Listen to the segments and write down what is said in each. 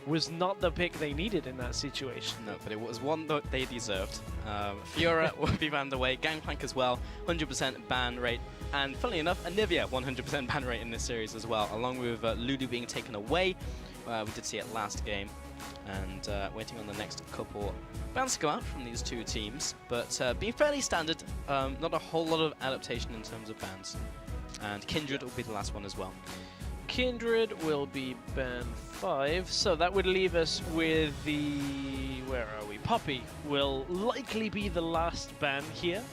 was not the pick they needed in that situation. No, but it was one that they deserved. Fiora will be banned away, Gangplank as well, 100% ban rate, and funnily enough, Anivia 100% ban rate in this series as well, along with Lulu being taken away. We did see it last game, and waiting on the next couple bans to go out from these two teams, but being fairly standard, not a whole lot of adaptation in terms of bans. And Kindred will be the last one as well. Kindred will be ban 5, so that would leave us with the... where are we? Poppy will likely be the last ban here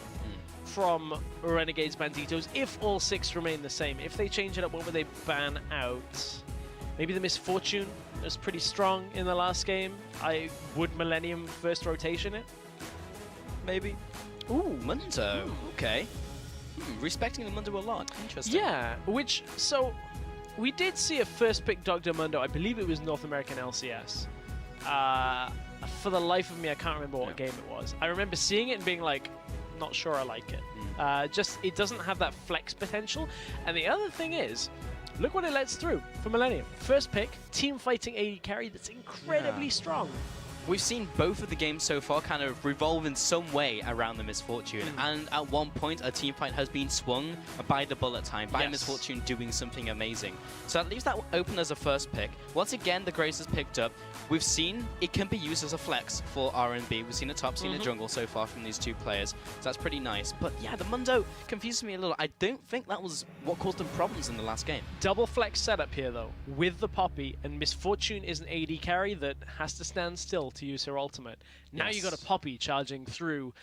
from Renegades Banditos, if all 6 remain the same. If they change it up, what would they ban out? Maybe the Misfortune was pretty strong in the last game. Would Millennium first rotation it? Maybe. Ooh, Mundo. Okay. Respecting the Mundo a lot. Interesting. Yeah, so we did see a first pick Dr. Mundo. I believe it was North American LCS. For the life of me, I can't remember what game it was. I remember seeing it and being like, not sure I like it. Just, it doesn't have that flex potential. And the other thing is, look what it lets through for Millennium. First pick, team fighting AD carry that's incredibly strong. We've seen both of the games so far kind of revolve in some way around the Misfortune, and at one point a team fight has been swung by the bullet time, by Misfortune doing something amazing. So that leaves that open as a first pick. Once again, the Grace has picked up. We've seen it can be used as a flex for RNB. We've seen it top, seen it jungle so far from these two players, so that's pretty nice. But yeah, the Mundo confuses me a little. I don't think that was what caused them problems in the last game. Double flex setup here though, with the Poppy, and Misfortune is an AD carry that has to stand still to use her ultimate. Now you got a Poppy charging through,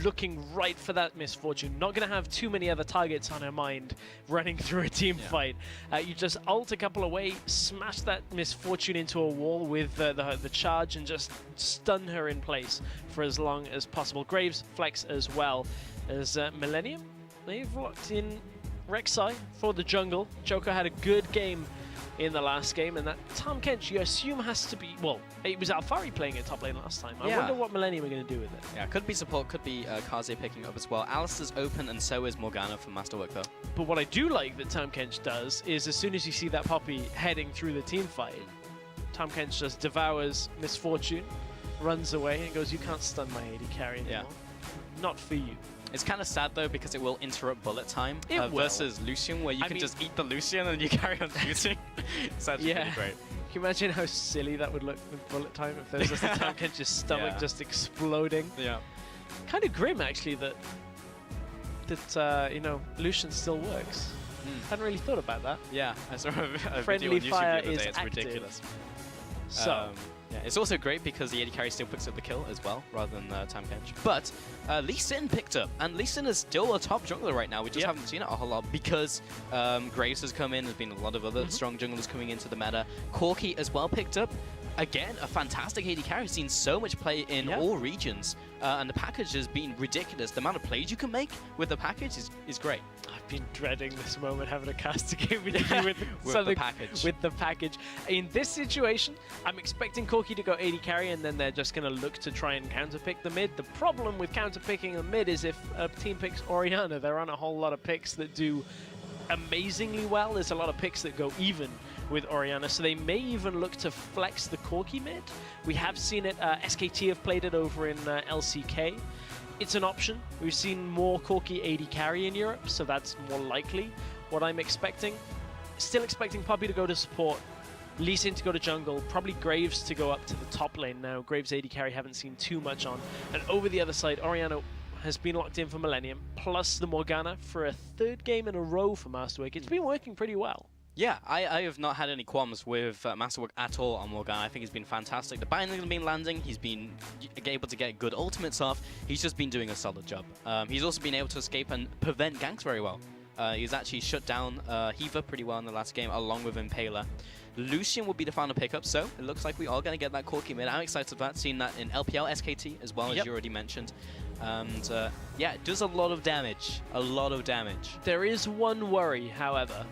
looking right for that Misfortune. Not going to have too many other targets on her mind running through a team fight. You just ult a couple away, smash that Misfortune into a wall with the charge and just stun her in place for as long as possible. Graves flex as well as Millennium. They've locked in Rek'Sai for the jungle. Joker had a good game in the last game, and that Tahm Kench, you assume, has to be... Well, it was Alphari playing at top lane last time. I wonder what Millennium are going to do with it. Yeah, could be support, could be Kaze picking up as well. Alistair's open, and so is Morgana from Masterwork, though. But what I do like that Tahm Kench does is as soon as you see that Poppy heading through the team fight, Tahm Kench just devours Misfortune, runs away, and goes, you can't stun my AD carry anymore. Not for you. It's kind of sad though because it will interrupt bullet time versus Lucian, where you can just eat the Lucian and you carry on shooting. It's actually pretty great. Can you imagine how silly that would look with bullet time if there's just a Tahm Kench's stomach just exploding? Yeah. Kind of grim actually that you know, Lucian still works. Hadn't really thought about that. Yeah, I saw a Friendly video on YouTube fire the other day. is It's active. ridiculous. So. Yeah, it's also great because the AD carry still picks up the kill as well, rather than Tahm Kench. But Lee Sin picked up, and Lee Sin is still a top jungler right now. We just haven't seen it a whole lot because Graves has come in. There's been a lot of other strong junglers coming into the meta. Corki as well picked up. Again, a fantastic AD carry. Seen so much play in all regions, and the package has been ridiculous. The amount of plays you can make with the package is great. I've been dreading this moment, having a caster game with you with the package. With the package. In this situation, I'm expecting Corki to go AD carry, and then they're just going to look to try and counterpick the mid. The problem with counterpicking the mid is if a team picks Orianna, there aren't a whole lot of picks that do amazingly well. There's a lot of picks that go even with Orianna, so they may even look to flex the Corki mid. We have seen it, SKT have played it over in LCK. It's an option. We've seen more Corki AD carry in Europe, so that's more likely what I'm expecting. Still expecting Poppy to go to support, Lee Sin to go to jungle, probably Graves to go up to the top lane now. Graves AD carry haven't seen too much on. And over the other side, Orianna has been locked in for Millennium, plus the Morgana for a third game in a row for Masterwork. It's been working pretty well. Yeah, I have not had any qualms with Masterwork at all on Morgana. I think he's been fantastic. The bindings have been landing. He's been able to get good ultimates off. He's just been doing a solid job. He's also been able to escape and prevent ganks very well. He's actually shut down Hiva pretty well in the last game, along with Impaler. Lucian will be the final pickup, so it looks like we are going to get that Corki mid. I'm excited for that, seeing that in LPL, SKT as well, as you already mentioned. And yeah, it does a lot of damage. A lot of damage. There is one worry, however.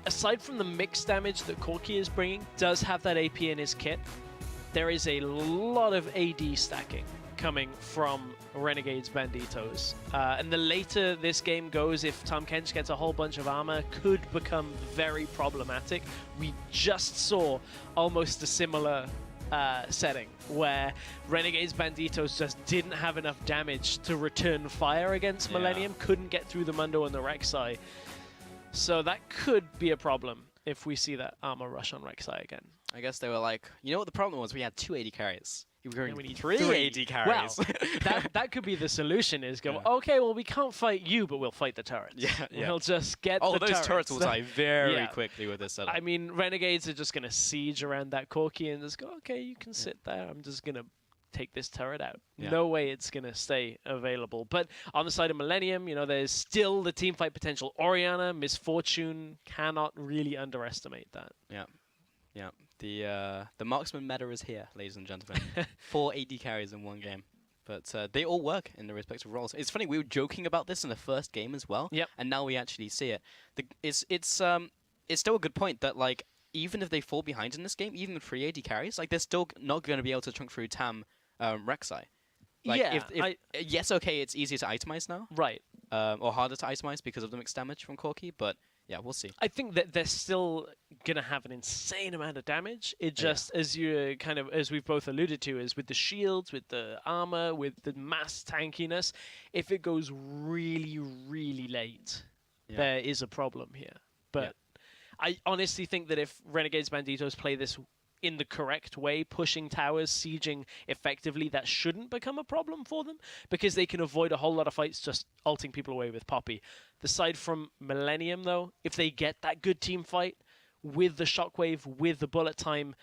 Aside from the mixed damage that Corki is bringing, does have that AP in his kit, there is a lot of AD stacking coming from Renegades Banditos. And the later this game goes, if Tahm Kench gets a whole bunch of armor, could become very problematic. We just saw almost a similar setting where Renegades Banditos just didn't have enough damage to return fire against Millennium, couldn't get through the Mundo and the Rek'Sai. So that could be a problem if we see that armor rush on Rek'Sai again. I guess they were like, you know what the problem was? We had 2 AD carries. We need three AD carries. Well, that could be the solution, is go, okay, well, we can't fight you, but we'll fight the turrets. We'll just get the those turrets will die very quickly with this setup. I mean, Renegades are just going to siege around that Corki and just go, okay, you can sit there. I'm just going to take this turret out. No way it's going to stay available. But on the side of Millennium, you know, there's still the teamfight potential. Orianna, Misfortune, cannot really underestimate that. Yeah, the marksman meta is here, ladies and gentlemen. 4 AD carries in one game. But they all work in their respective roles. It's funny, we were joking about this in the first game as well. And now we actually see it. It's still a good point that, like, even if they fall behind in this game, even the 3 AD carries, like, they're still not going to be able to chunk through Tahm Rek'Sai. Like, yes, okay, it's easier to itemize now. Right. Or harder to itemize because of the mixed damage from Corki, but yeah, we'll see. I think that they're still going to have an insane amount of damage. It just, as you as we've both alluded to, is with the shields, with the armor, with the mass tankiness, if it goes really, really late, there is a problem here. But I honestly think that if Renegades Banditos play this in the correct way, pushing towers, sieging effectively, that shouldn't become a problem for them, because they can avoid a whole lot of fights just ulting people away with Poppy. The side from Millennium, though, if they get that good team fight with the shockwave, with the bullet time,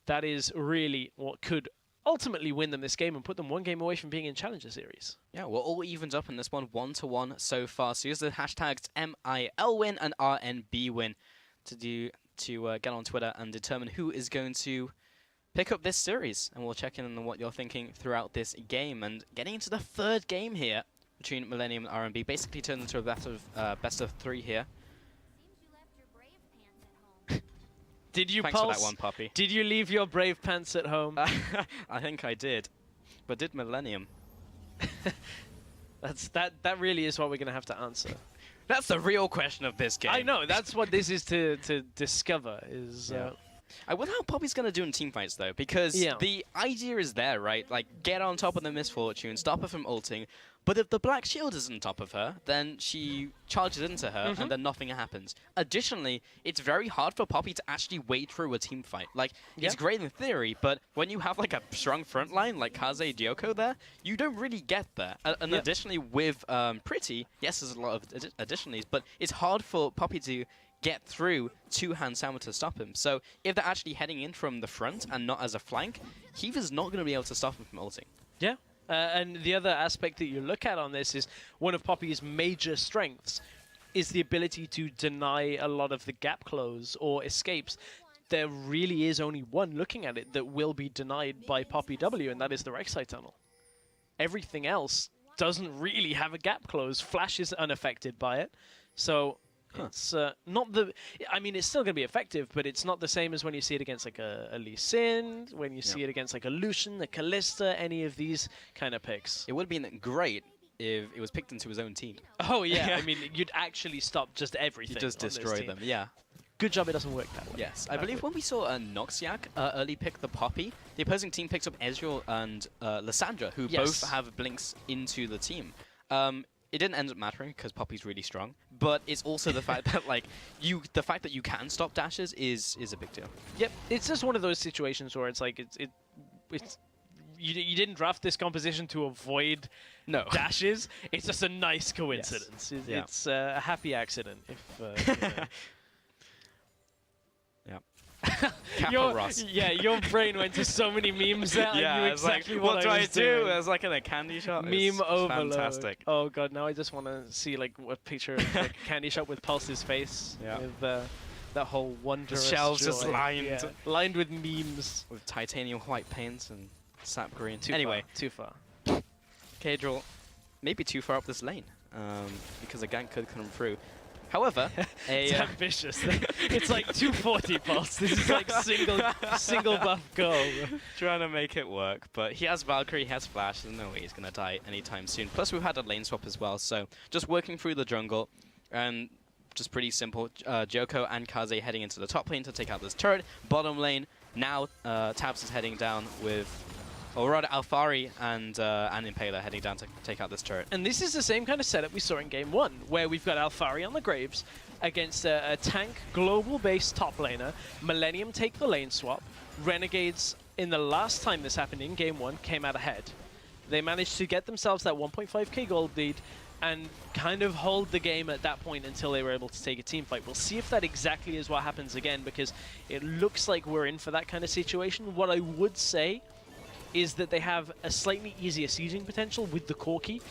that is really what could ultimately win them this game and put them one game away from being in Challenger Series. Yeah, we're all evened up in this one, 1-1 so far. So use the hashtags MILWin and RNBWin to get on Twitter and determine who is going to pick up this series. And we'll check in on what you're thinking throughout this game. And getting into the third game here between Millennium and RNB basically turns into a best of 3 here. Did you Thanks for that one, Poppy. Did you leave your brave pants at home? I think I did. But did Millennium? That really is what we're going to have to answer. That's the real question of this game. I know, that's what this is to discover. I wonder how Poppy's going to do in teamfights, though, because the idea is there, right? Like, get on top of the Misfortune, stop her from ulting, but if the Black Shield is on top of her, then she charges into her, and then nothing happens. Additionally, it's very hard for Poppy to actually wade through a teamfight. Like, it's great in theory, but when you have, like, a strong front line, like Kaze Gyoko there, you don't really get there. And additionally, with Pretty, yes, there's a lot of additionalies, but it's hard for Poppy to get through two-hand Sama to stop him. So if they're actually heading in from the front and not as a flank, Heaver's not going to be able to stop him from ulting. Yeah. And the other aspect that you look at on this is one of Poppy's major strengths is the ability to deny a lot of the gap close or escapes. There really is only one looking at it that will be denied by Poppy W, and that is the Rek'Sai tunnel. Everything else doesn't really have a gap close. Flash is unaffected by it. So it's not the... I mean, it's still going to be effective, but it's not the same as when you see it against like a Lee Sin, when you see it against like a Lucian, a Kalista, any of these kind of picks. It would have been great if it was picked into his own team. Oh, yeah. I mean, you'd actually stop just everything. You just destroy them, yeah. Good job it doesn't work that way. Yes, I believe when we saw Noxiac early pick the Poppy, the opposing team picked up Ezreal and Lissandra, who both have blinks into the team. It didn't end up mattering because Poppy's really strong, but it's also the fact that like the fact that you can stop dashes is a big deal. Yep, it's just one of those situations where it's like you didn't draft this composition to avoid dashes. It's just a nice coincidence. Yes. It's a happy accident. If your brain went to so many memes there. Yeah, I knew exactly what do I do? doing. It was like in a candy shop. Meme overload. Fantastic. Oh god, now I just want to see like a picture of like a candy shop with Pulse's face. Yeah. With that whole wondrous the shelves joy. just lined. Lined with memes. With titanium white paint and sap green. Too far. Kadril, maybe too far up this lane. Because a gank could come through. However, it's ambitious. It's like 240 pulse. This is like single buff go. Trying to make it work, but he has Valkyrie, he has Flash. There's no way he's gonna die anytime soon. Plus, we've had a lane swap as well, so just working through the jungle and just pretty simple. Joko and Kaze heading into the top lane to take out this turret. Bottom lane now, Tabs is heading down with. Or rather, Alphari and Impaler heading down to take out this turret. And this is the same kind of setup we saw in Game 1, where we've got Alphari on the Graves against a tank, global-based top laner. Millennium take the lane swap. Renegades, in the last time this happened in Game 1, came out ahead. They managed to get themselves that 1.5k gold lead and kind of hold the game at that point until they were able to take a team fight. We'll see if that exactly is what happens again, because it looks like we're in for that kind of situation. What I would say is that they have a slightly easier sieging potential with the Corki.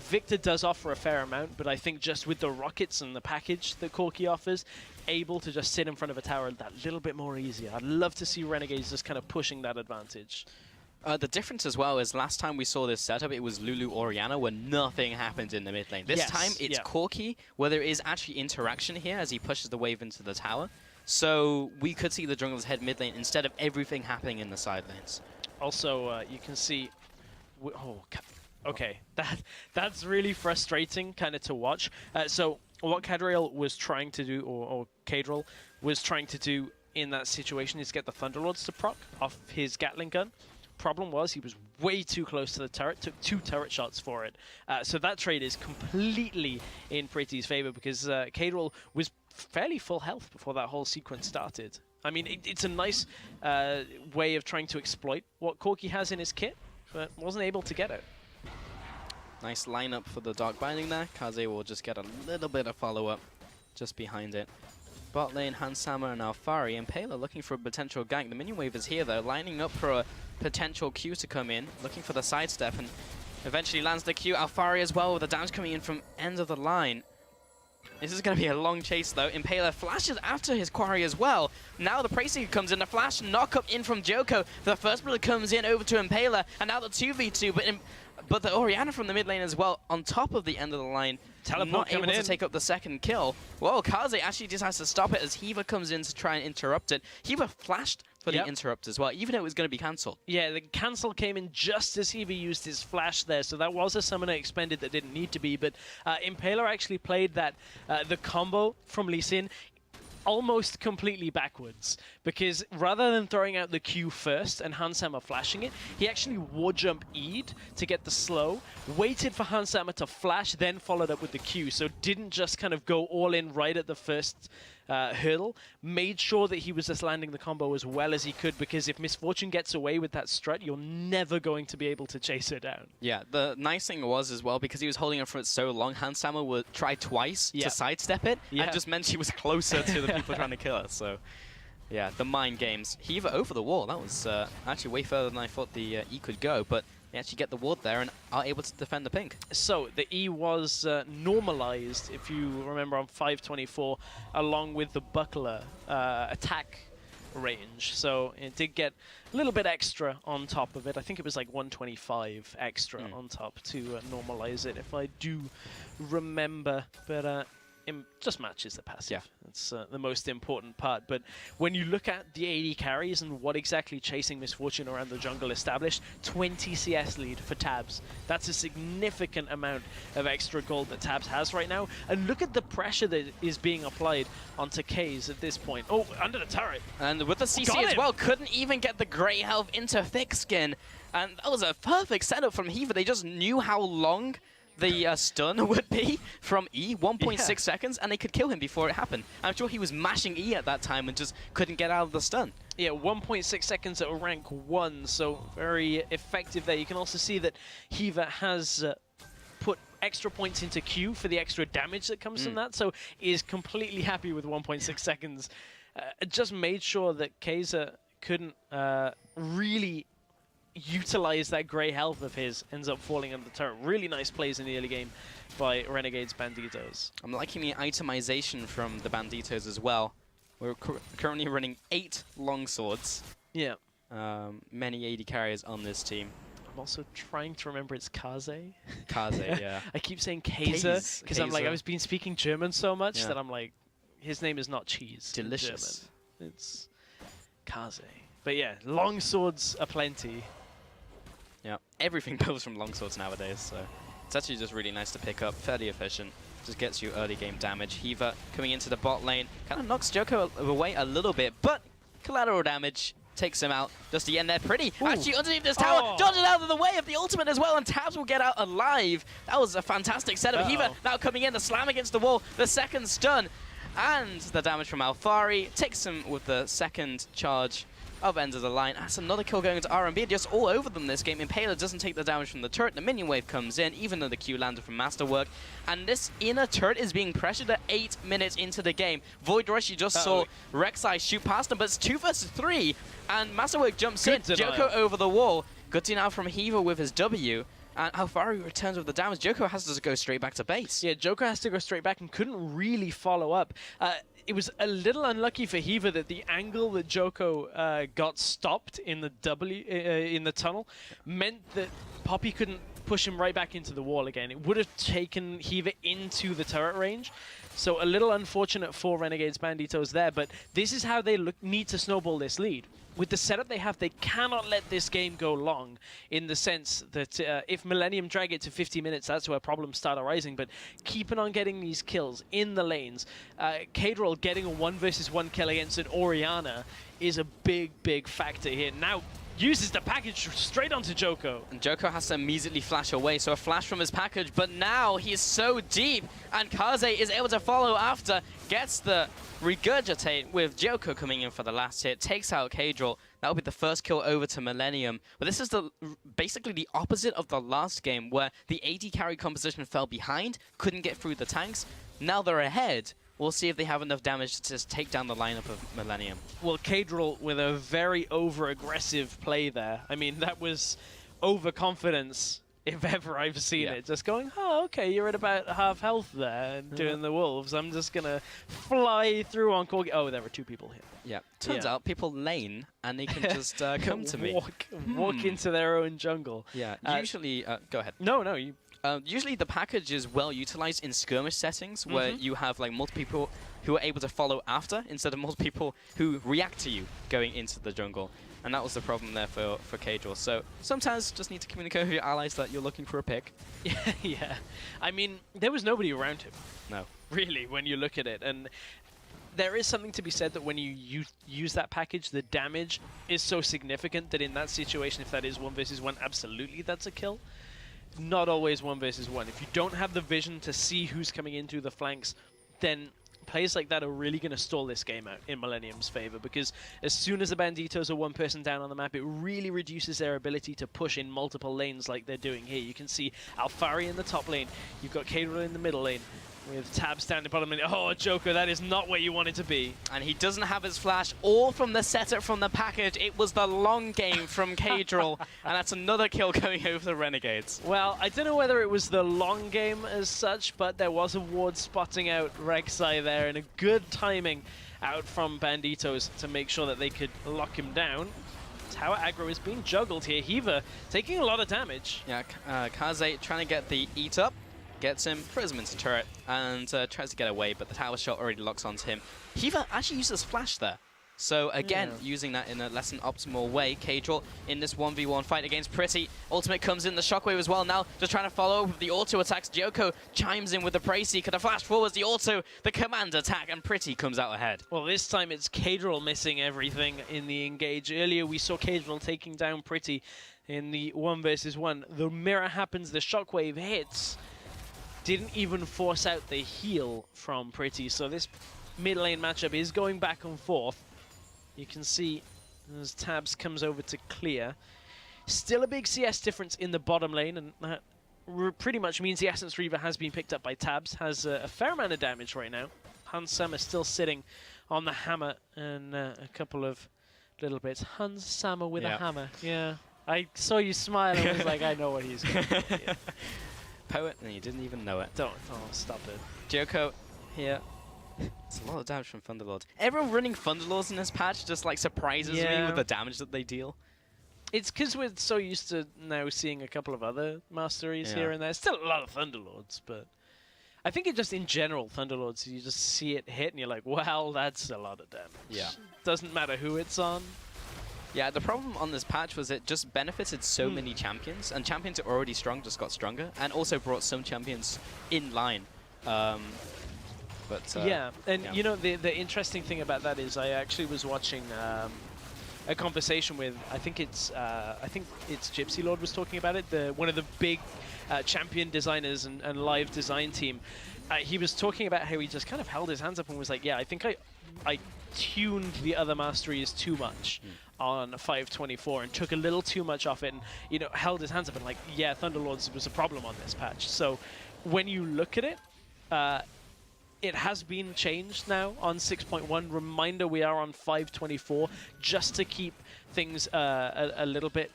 Victor does offer a fair amount, but I think just with the rockets and the package that Corki offers, able to just sit in front of a tower that little bit more easier. I'd love to see Renegades just kind of pushing that advantage. The difference as well is last time we saw this setup, it was Lulu Orianna where nothing happened in the mid lane. This time it's Corki, where there is actually interaction here as he pushes the wave into the tower. So we could see the junglers head mid lane instead of everything happening in the side lanes. Also, you can see... okay, that's really frustrating kind of to watch. So what Cadriel was trying to do, or Cadriel was trying to do in that situation is get the Thunderlords to proc off his Gatling gun. Problem was he was way too close to the turret, took 2 turret shots for it. So that trade is completely in Pretty's favor because Cadriel was fairly full health before that whole sequence started. I mean, it's a nice way of trying to exploit what Corki has in his kit, but wasn't able to get it. Nice lineup for the Dark Binding there. Kaze will just get a little bit of follow-up just behind it. Bot lane, Hansama and Alphari. Impaler looking for a potential gank. The minion wave is here, though, lining up for a potential Q to come in, looking for the sidestep, and eventually lands the Q. Alphari as well, with the damage coming in from end of the line. This is going to be a long chase, though. Impaler flashes after his quarry as well. Now the Prayseeker comes in. The flash knock-up in from Joko. The first blood comes in over to Impaler, and now the 2v2. But the Orianna from the mid lane as well, on top of the end of the line, not able to take up the second kill. Whoa, Kaze actually just has to stop it as Hiva comes in to try and interrupt it. Hiva flashed for the interrupt as well, even though it was going to be cancelled. Yeah, the cancel came in just as Hiva used his flash there, so that was a summoner expended that didn't need to be, but Impaler actually played that, the combo from Lee Sin almost completely backwards, because rather than throwing out the Q first and Hansama flashing it, he actually ward jump E'd to get the slow, waited for Hansama to flash, then followed up with the Q, so didn't just kind of go all in right at the first hurdle, made sure that he was just landing the combo as well as he could, because if Misfortune gets away with that strut, you're never going to be able to chase her down. Yeah, the nice thing was as well, because he was holding it for so long, Hansama would try twice to sidestep it, and just meant she was closer to the people trying to kill her, so... Yeah, the mind games. Hiva over the wall. That was actually way further than I thought the E could go, but they actually get the ward there and are able to defend the pink. So the E was normalized, if you remember, on 524, along with the buckler attack range. So it did get a little bit extra on top of it. I think it was like 125 extra on top to normalize it, if I do remember. But it just matches the passive. Yeah. That's the most important part. But when you look at the AD carries and what exactly chasing Misfortune around the jungle established, 20 CS lead for Tabs. That's a significant amount of extra gold that Tabs has right now. And look at the pressure that is being applied onto Kaze at this point. Oh, under the turret. And with the CC as well, couldn't even get the grey health into Thick Skin. And that was a perfect setup from Hiva. They just knew how long the stun would be from E, 1.6 seconds, and they could kill him before it happened. I'm sure he was mashing E at that time and just couldn't get out of the stun. Yeah, 1.6 seconds at rank 1, so very effective there. You can also see that Hiva has put extra points into Q for the extra damage that comes from that, so is completely happy with 1.6 seconds. Just made sure that Kaze couldn't really utilize that grey health of his, ends up falling under the turret. Really nice plays in the early game by Renegades Banditos. I'm liking the itemization from the Banditos as well. We're currently running 8 longswords. Yeah. Many AD carriers on this team. I'm also trying to remember it's Kaze. Kaze, yeah. I keep saying Kaiser because I'm like, Kaiser. I was been speaking German so much Yeah. that I'm like, his name is not cheese. in Delicious. German. It's Kaze. But yeah, long swords aplenty. Yeah, everything goes from longswords nowadays, so it's actually just really nice to pick up, fairly efficient. Just gets you early game damage. Hiva coming into the bot lane, kind of knocks Joko away a little bit, but collateral damage takes him out. Just the end there, Pretty. Ooh. Actually underneath this tower, Oh. dodged out of the way of the ultimate as well, and Tabs will get out alive. That was a fantastic setup. Hiva now coming in, the slam against the wall, the second stun, and the damage from Alfari takes him with the second charge of end of the line. That's another kill going into RNB, just all over them this game. Impaler doesn't take the damage from the turret. The minion wave comes in, even though the Q landed from Masterwork. And this inner turret is being pressured at 8 minutes into the game. Void Rush, you just saw Rek'Sai shoot past him, but it's 2 versus 3. And Masterwork jumps in, Joko over the wall. Good denial from Hiva with his W. And Alfari returns with the damage. Joko has to go straight back to base. Yeah, Joko has to go straight back and couldn't really follow up. It was a little unlucky for Hiva that the angle that Joko got stopped in the in the tunnel meant that Poppy couldn't push him right back into the wall again. It would have taken Hiva into the turret range. So a little unfortunate for Renegades Banditos there, but this is how they need to snowball this lead. With the setup they have, they cannot let this game go long, in the sense that if Millennium drag it to 50 minutes, that's where problems start arising. But keeping on getting these kills in the lanes, Kadril getting a 1 versus 1 kill against an Orianna is a big, big factor here. Now, uses the package straight onto Joko. And Joko has to immediately flash away, so a flash from his package, but now he's so deep, and Kaze is able to follow after, gets the regurgitate with Joko coming in for the last hit, takes out Kadril. That will be the first kill over to Millennium. But this is basically the opposite of the last game, where the AD carry composition fell behind, couldn't get through the tanks. Now they're ahead. We'll see if they have enough damage to just take down the lineup of Millennium. Well, Kadril with a very over-aggressive play there. I mean, that was overconfidence, if ever I've seen it. Just going, oh, okay, you're at about half health there and doing the wolves. I'm just going to fly through on Corgi. Oh, there are 2 people here. Yeah. Turns out people lane and they can just come to me. Walk into their own jungle. Yeah. Usually, go ahead. No, you... Usually the package is well utilized in skirmish settings where you have like multiple people who are able to follow after instead of multiple people who react to you going into the jungle. And that was the problem there for Kadril. So sometimes just need to communicate with your allies that you're looking for a pick. Yeah. I mean, there was nobody around him. No. Really, when you look at it. And there is something to be said that when you use that package, the damage is so significant that in that situation, if that is 1 versus 1, absolutely that's a kill. Not always 1 versus 1. If you don't have the vision to see who's coming in through the flanks, then plays like that are really going to stall this game out in Millennium's favor, because as soon as the Banditos are 1 person down on the map, it really reduces their ability to push in multiple lanes like they're doing here. You can see Alfari in the top lane, you've got Kadril in the middle lane, with Tabs down the bottom lane. Oh, Joker, that is not where you want it to be. And he doesn't have his flash, all from the setup from the package. It was the long game from Kadril, and that's another kill going over the Renegades. Well, I don't know whether it was the long game as such, but there was a ward spotting out Rek'Sai there, and a good timing out from Banditos to make sure that they could lock him down. Tower aggro is being juggled here. Hiva taking a lot of damage. Yeah, Kaze trying to get the eat up. Gets him, throws him into turret, and tries to get away, but the tower shot already locks onto him. Hiva actually uses flash there. So again, using that in a less than optimal way. Kadril in this 1v1 fight against Pretty. Ultimate comes in, the shockwave as well. Now just trying to follow up with the auto attacks. Joko chimes in with the Preseeker. The flash forwards, the auto, the command attack, and Pretty comes out ahead. Well, this time it's Kadril missing everything in the engage. Earlier we saw Kadril taking down Pretty in the 1 versus 1. The mirror happens, the shockwave hits. Didn't even force out the heal from Pretty, so this mid lane matchup is going back and forth. You can see as Tabs comes over to clear. Still a big CS difference in the bottom lane, and that pretty much means the Essence Reaver has been picked up by Tabs. Has a fair amount of damage right now. Hans Sammer still sitting on the hammer, and a couple of little bits. Hans Sammer with a hammer, yeah. I saw you smile and was like, I know what he's going to do. Yeah. Poet, and you didn't even know it. Don't. Oh, stop it. Joko here. It's a lot of damage from Thunderlords. Everyone running Thunderlords in this patch just like surprises me with the damage that they deal. It's because we're so used to now seeing a couple of other masteries here and there. Still a lot of Thunderlords, but I think it just in general, Thunderlords, you just see it hit and you're like, well, that's a lot of damage. Yeah. Doesn't matter who it's on. Yeah, the problem on this patch was it just benefited so many champions, and champions that are already strong just got stronger, and also brought some champions in line. Yeah, and you know, the interesting thing about that is I actually was watching a conversation with, I think it's Gypsy Lord was talking about it, one of the big champion designers and live design team. He was talking about how he just kind of held his hands up and was like, yeah, I think I tuned the other masteries too much on 524 and took a little too much off it, and you know, held his hands up and like, yeah, Thunderlords was a problem on this patch. So when you look at it, it has been changed now on 6.1. Reminder, we are on 524, just to keep things a little bit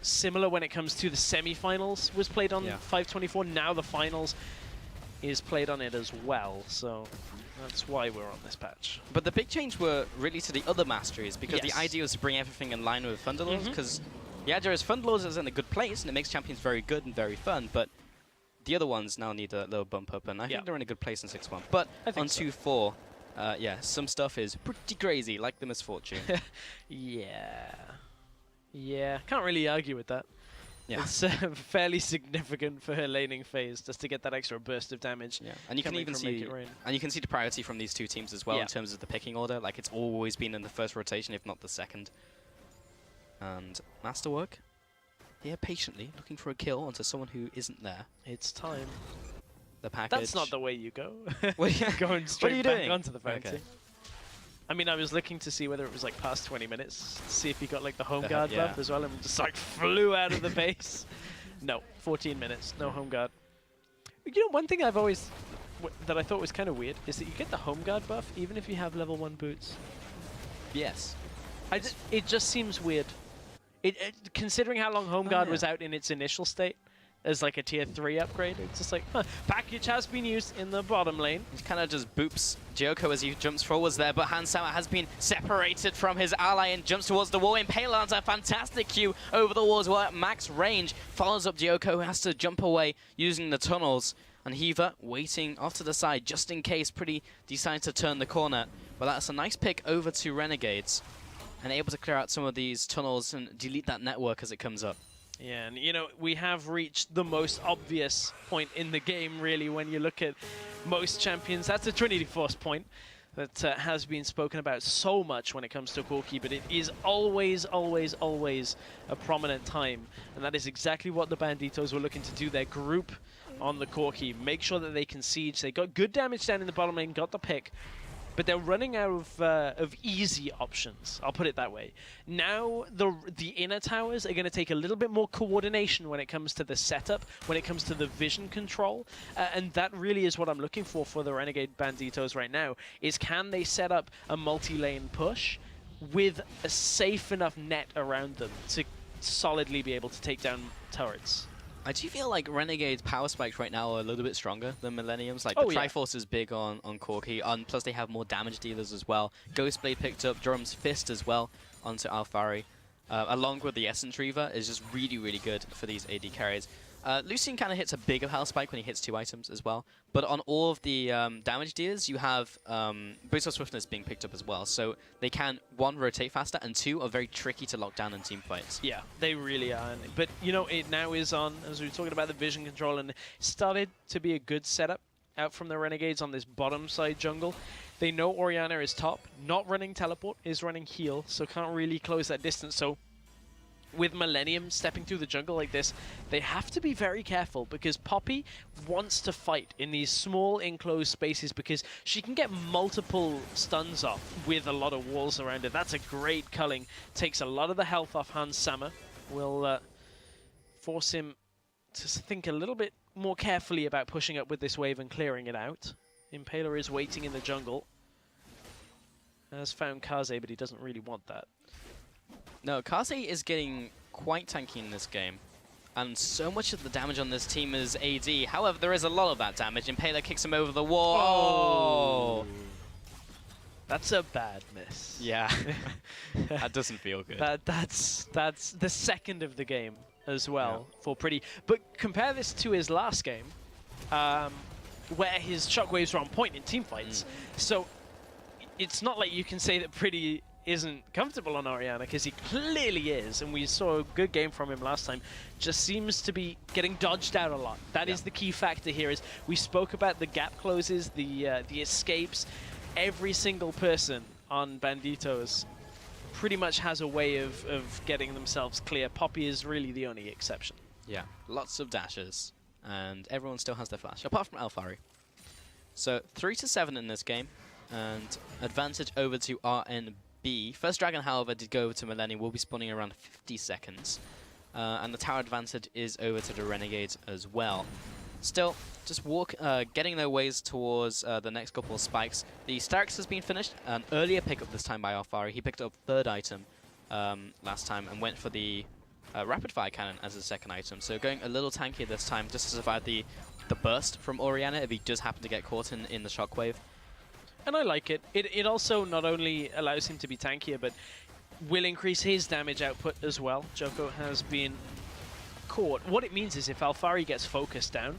similar when it comes to the semi-finals was played on 524. Now the finals is played on it as well, so that's why we're on this patch. But the big change were really to the other masteries, because the idea was to bring everything in line with Thunderlords, because the idea is Thunderlords is in a good place and it makes champions very good and very fun, but the other ones now need a little bump up, and I think they're in a good place in 6.1. But on 2.4, yeah, some stuff is pretty crazy, like the Misfortune. Yeah, can't really argue with that. Yeah. It's fairly significant for her laning phase, just to get that extra burst of damage. Yeah, and you can even see, the priority from these two teams as well in terms of the picking order. Like, it's always been in the first rotation, if not the second. And Masterwork here patiently looking for a kill onto someone who isn't there. It's time. The package. That's not the way you go. Going straight back onto the fancy. Okay. I mean, I was looking to see whether it was like past 20 minutes, see if he got like the home guard buff as well, and just like flew out of the base. No, 14 minutes, no home guard. You know, one thing I've always that I thought was kind of weird is that you get the home guard buff even if you have level 1 boots. Yes. It just seems weird. Considering how long home guard was out in its initial state as like a tier 3 upgrade, it's just like, package has been used in the bottom lane. He kind of just boops Gyoko as he jumps forwards there, but Hansawa has been separated from his ally and jumps towards the wall. Impaler's a fantastic Q over the walls while at max range. Follows up Gyoko, who has to jump away using the tunnels. And Hiva waiting off to the side just in case Pretty decides to turn the corner. But that's a nice pick over to Renegades, and able to clear out some of these tunnels and delete that network as it comes up. Yeah, and you know, we have reached the most obvious point in the game, really, when you look at most champions. That's a Trinity Force point that has been spoken about so much when it comes to Corki, but it is always, always, always a prominent time. And that is exactly what the Banditos were looking to do. Their group on the Corki, make sure that they can siege. They got good damage down in the bottom lane, got the pick. But they're running out of easy options, I'll put it that way. Now, the inner towers are going to take a little bit more coordination when it comes to the setup, when it comes to the vision control. And that really is what I'm looking for the Renegade Banditos right now, is can they set up a multi-lane push with a safe enough net around them to solidly be able to take down turrets? I do feel like Renegade's power spikes right now are a little bit stronger than Millennium's. Like, the Triforce is big on Corki, plus they have more damage dealers as well. Ghostblade picked up Durham's Fist as well onto Alfari, along with the Essence Reaver is just really, really good for these AD carries. Lucian kind of hits a bigger health spike when he hits 2 items as well. But on all of the damage dealers, you have Boost of Swiftness being picked up as well. So they can, 1, rotate faster, and 2, are very tricky to lock down in team fights. Yeah, they really are. But, you know, it now is on, as we were talking about the vision control, and started to be a good setup out from the Renegades on this bottom side jungle. They know Orianna is top, not running teleport, is running heal, so can't really close that distance. So with Millennium stepping through the jungle like this, they have to be very careful, because Poppy wants to fight in these small enclosed spaces because she can get multiple stuns off with a lot of walls around her. That's a great culling. Takes a lot of the health off Hans Sammer. Will force him to think a little bit more carefully about pushing up with this wave and clearing it out. Impaler is waiting in the jungle. Has found Kaze, but he doesn't really want that. No, Kaze is getting quite tanky in this game, and so much of the damage on this team is AD. However, there is a lot of that damage. Impaler kicks him over the wall. Oh! That's a bad miss. Yeah, that doesn't feel good. That's the second of the game as well for Pretty. But compare this to his last game, where his shockwaves were on point in teamfights. So it's not like you can say that Pretty isn't comfortable on Orianna, because he clearly is, and we saw a good game from him last time. Just seems to be getting dodged out a lot. That is the key factor here. Is we spoke about the gap closes, the escapes. Every single person on Banditos pretty much has a way of getting themselves clear. Poppy is really the only exception. Yeah, lots of dashes, and everyone still has their flash, apart from Alfari. So 3-7 in this game, and advantage over to RNB. First Dragon, however, did go over to Millennium, will be spawning around 50 seconds. And the tower advantage is over to the Renegades as well. Still, just getting their ways towards the next couple of spikes. The Starix has been finished, an earlier pickup this time by Alfari. He picked up third item last time and went for the rapid fire cannon as his second item. So going a little tankier this time just to survive the burst from Orianna if he does happen to get caught in the shockwave. And I like it. It also not only allows him to be tankier, but will increase his damage output as well. Joko has been caught. What it means is if Alfari gets focused down,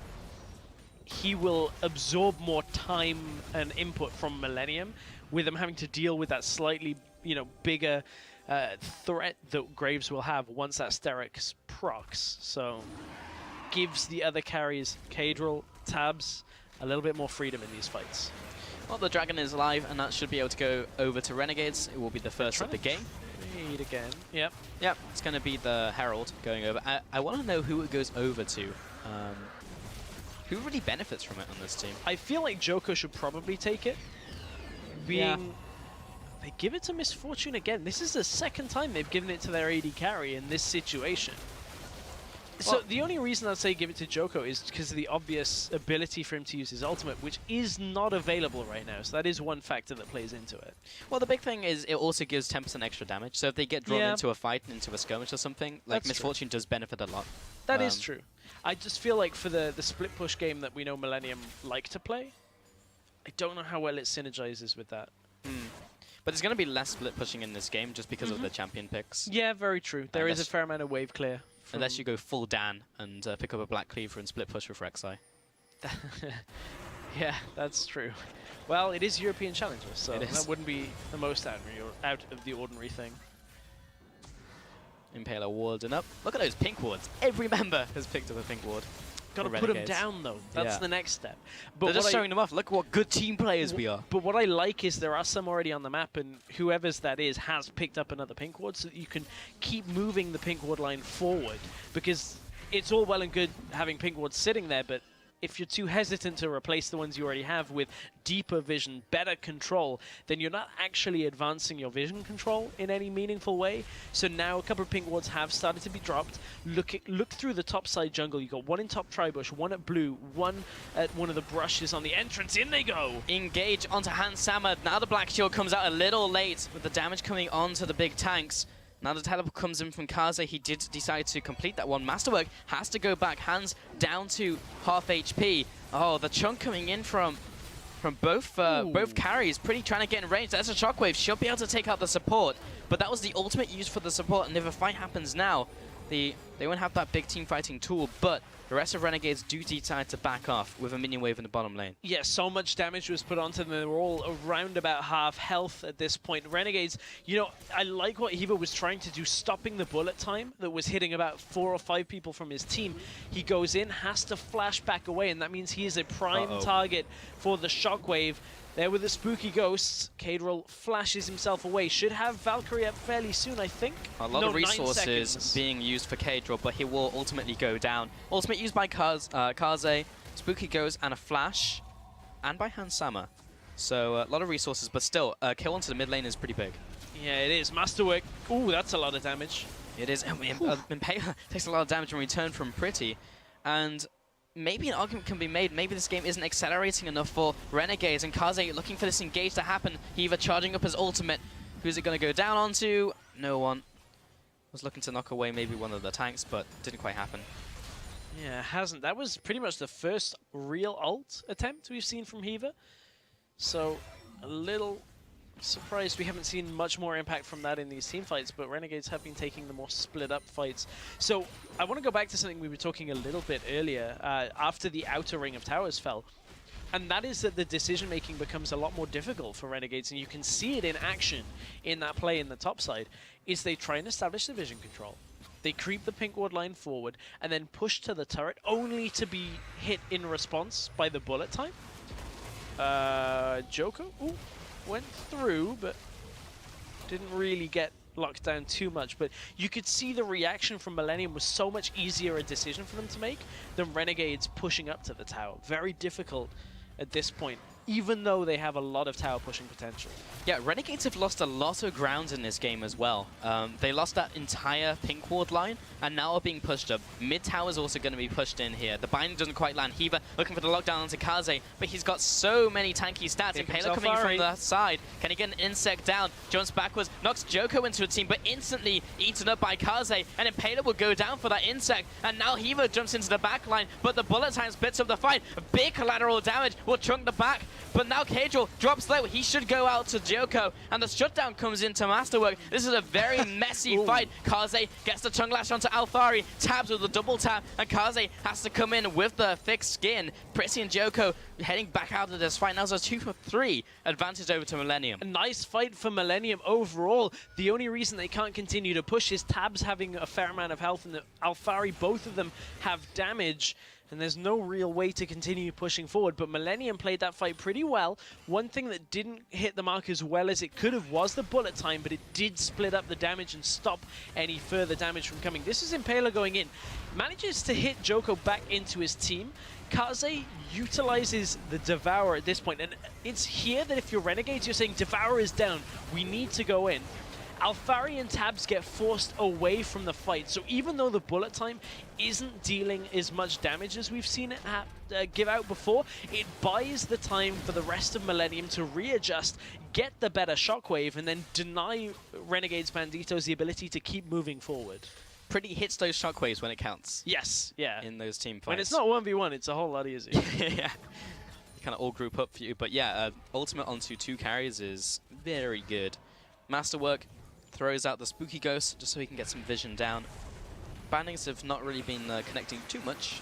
he will absorb more time and input from Millennium, with him having to deal with that slightly, bigger threat that Graves will have once that Starix procs. So gives the other carries, Kadril, Tabs, a little bit more freedom in these fights. Well, the Dragon is live, and that should be able to go over to Renegades. It will be the first of the game. Trade again. Yep. Yep, it's going to be the Herald going over. I want to know who it goes over to. Who really benefits from it on this team? I feel like Joko should probably take it. They give it to Misfortune again. This is the second time they've given it to their AD carry in this situation. So the only reason I'd say give it to Joko is because of the obvious ability for him to use his ultimate, which is not available right now. So that is one factor that plays into it. Well, the big thing is it also gives 10% extra damage. So if they get drawn into a fight, into a skirmish or something, like Misfortune does benefit a lot. That is true. I just feel like for the split push game that we know Millennium like to play, I don't know how well it synergizes with that. But there's going to be less split pushing in this game just because of the champion picks. Yeah, very true. There is a fair amount of wave clear. Unless you go full Dan and pick up a Black Cleaver and split push with Rek'Sai. Yeah, that's true. Well, it is European Challengers, so that wouldn't be the most out of the ordinary thing. Impaler warding up. Look at those pink wards. Every member has picked up a pink ward. Gotta put them down, though. That's the next step. But they're just showing them off. Look what good team players we are. But what I like is there are some already on the map, and whoever's that is has picked up another pink ward, so that you can keep moving the pink ward line forward. Because it's all well and good having pink wards sitting there, but if you're too hesitant to replace the ones you already have with deeper vision, better control, then you're not actually advancing your vision control in any meaningful way. So now a couple of pink wards have started to be dropped. Look through the top side jungle. You got one in top tri-bush, one at blue, one at one of the brushes on the entrance. In they go! Engage onto Hans Sammer. Now the Black Shield comes out a little late with the damage coming onto the big tanks. Now the teleport comes in from Kaze. He did decide to complete that one. Masterwork has to go back. Hands down to half HP. Oh, the chunk coming in from both carries. Pretty trying to get in range. That's a shockwave. Should be able to take out the support. But that was the ultimate used for the support. And if a fight happens now, they won't have that big team fighting tool. But the rest of Renegades do decide to back off with a minion wave in the bottom lane. Yeah, so much damage was put onto them. They were all around about half health at this point. Renegades, I like what Hiva was trying to do, stopping the bullet time that was hitting about 4 or 5 people from his team. He goes in, has to flash back away, and that means he is a prime target for the shockwave. There with the spooky ghosts, Kadril flashes himself away. Should have Valkyrie up fairly soon, I think. A lot of resources being used for Kadril, but he will ultimately go down. Ultimate used by Kaze, Spooky Ghost, and a flash, and by Hans Sammer. So a lot of resources, but still, kill onto the mid lane is pretty big. Yeah, it is. Masterwork. Ooh, that's a lot of damage. It is. Impaler takes a lot of damage in return from Pretty, and maybe an argument can be made. Maybe this game isn't accelerating enough for Renegades, and Kaze looking for this engage to happen. Hiva charging up his ultimate. Who's it going to go down onto? No one. Was looking to knock away maybe one of the tanks, but didn't quite happen. Yeah, it hasn't. That was pretty much the first real ult attempt we've seen from Hiva. So a little surprised we haven't seen much more impact from that in these team fights, but Renegades have been taking the more split up fights. So I want to go back to something we were talking a little bit earlier after the outer ring of towers fell. And that is that the decision making becomes a lot more difficult for Renegades, and you can see it in action in that play in the top side, is they try and establish the vision control. They creep the pink ward line forward and then push to the turret, only to be hit in response by the bullet time. Joko went through, but didn't really get locked down too much. But you could see the reaction from Millennium was so much easier a decision for them to make than Renegades pushing up to the tower. Very difficult at this point, even though they have a lot of tower pushing potential. Yeah, Renegades have lost a lot of ground in this game as well. They lost that entire pink ward line, and now are being pushed up. Mid tower is also going to be pushed in here. The binding doesn't quite land. Hiva looking for the lockdown onto Kaze, but he's got so many tanky stats. Impaler coming from the side. Can he get an insect down? Jumps backwards, knocks Joko into a team, but instantly eaten up by Kaze, and Impaler will go down for that insect. And now Hiva jumps into the back line, but the bullet time splits up the fight. Big collateral damage will trunk the back. But now Cadril drops low. He should go out to Joko, and the shutdown comes into Masterwork. This is a very messy fight. Kaze gets the tongue lash onto Alphari, tabs with the double tap, and Kaze has to come in with the thick skin. Prissy and Joko heading back out of this fight. Now it's a 2 for 3 advantage over to Millennium. A nice fight for Millennium overall. The only reason they can't continue to push is Tabs having a fair amount of health, and the Alphari, both of them have damage. And there's no real way to continue pushing forward, but Millennium played that fight pretty well. One thing that didn't hit the mark as well as it could have was the bullet time, but it did split up the damage and stop any further damage from coming. This is Impaler going in. Manages to hit Joko back into his team. Kaze utilizes the Devour at this point, and it's here that if you're Renegades, you're saying Devour is down, we need to go in. Alphari and Tabs get forced away from the fight, so even though the bullet time isn't dealing as much damage as we've seen it give out before, it buys the time for the rest of Millennium to readjust, get the better shockwave, and then deny Renegades Banditos the ability to keep moving forward. Pretty hits those shockwaves when it counts. Yes, yeah. In those team fights. When it's not 1v1, it's a whole lot easier. Yeah. Kind of all group up for you, but yeah, ultimate onto 2 carries is very good. Masterwork throws out the Spooky Ghost just so he can get some vision down. Bandings have not really been connecting too much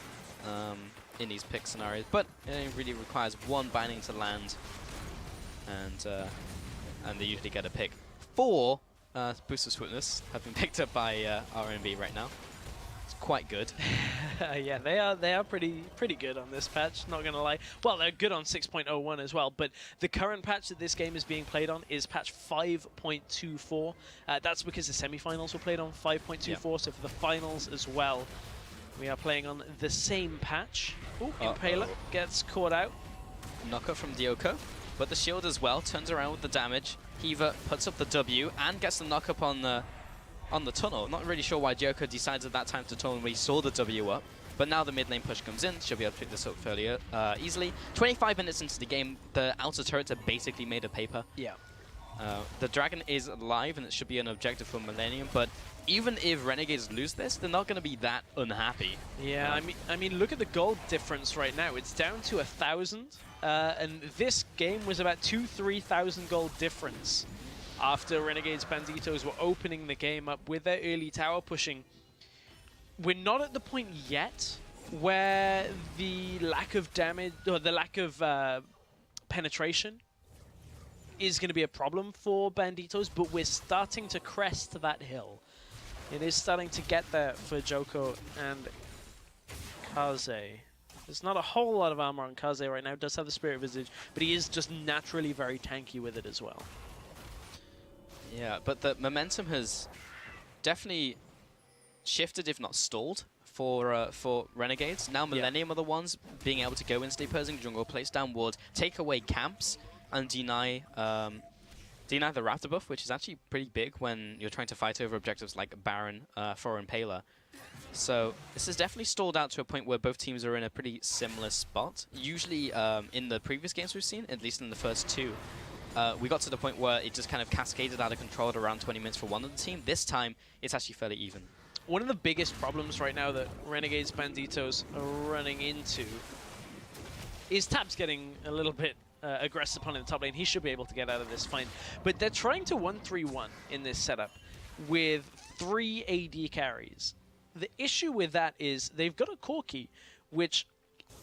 in these pick scenarios, but it really requires 1 binding to land, and they usually get a pick. 4 Boost of Swiftness have been picked up by RNB right now. It's quite good. Yeah, they are pretty good on this patch, not gonna lie. Well, they're good on 6.01 as well, but the current patch that this game is being played on is patch 5.24. That's because the semifinals were played on 5.24, yeah. So for the finals as well, we are playing on the same patch. Ooh, Impaler gets caught out. Knocker from Dioko, but the shield as well turns around with the damage. Hiva puts up the W and gets the knock up on the tunnel. Not really sure why Joko decided at that time to tunnel when he saw the W up, but now the mid lane push comes in. Should be able to pick this up fairly easily. 25 minutes into the game, the outer turrets are basically made of paper. Yeah. The dragon is alive, and it should be an objective for Millennium, but even if Renegades lose this, they're not going to be that unhappy. Yeah, I mean, look at the gold difference right now. It's down to 1,000, and this game was about 2,000–3,000 gold difference after Renegades Banditos were opening the game up with their early tower pushing. We're not at the point yet where the lack of damage, or the lack of penetration is going to be a problem for Banditos, but we're starting to crest that hill. It is starting to get there for Joko and Kaze. There's not a whole lot of armor on Kaze right now. Does have the Spirit Visage, but he is just naturally very tanky with it as well. Yeah, but the momentum has definitely shifted, if not stalled, for Renegades. Now Millennium are the ones being able to go into the opposing jungle, place down wards, take away camps, and deny the Raptor buff, which is actually pretty big when you're trying to fight over objectives like Baron for Impaler. So this has definitely stalled out to a point where both teams are in a pretty similar spot. Usually in the previous games we've seen, at least in the first 2, we got to the point where it just kind of cascaded out of control at around 20 minutes for one of the team. This time, it's actually fairly even. One of the biggest problems right now that Renegades Banditos are running into is Tabs getting a little bit aggressive opponent in the top lane. He should be able to get out of this fine. But they're trying to 1-3-1 in this setup with 3 AD carries. The issue with that is they've got a Corki, which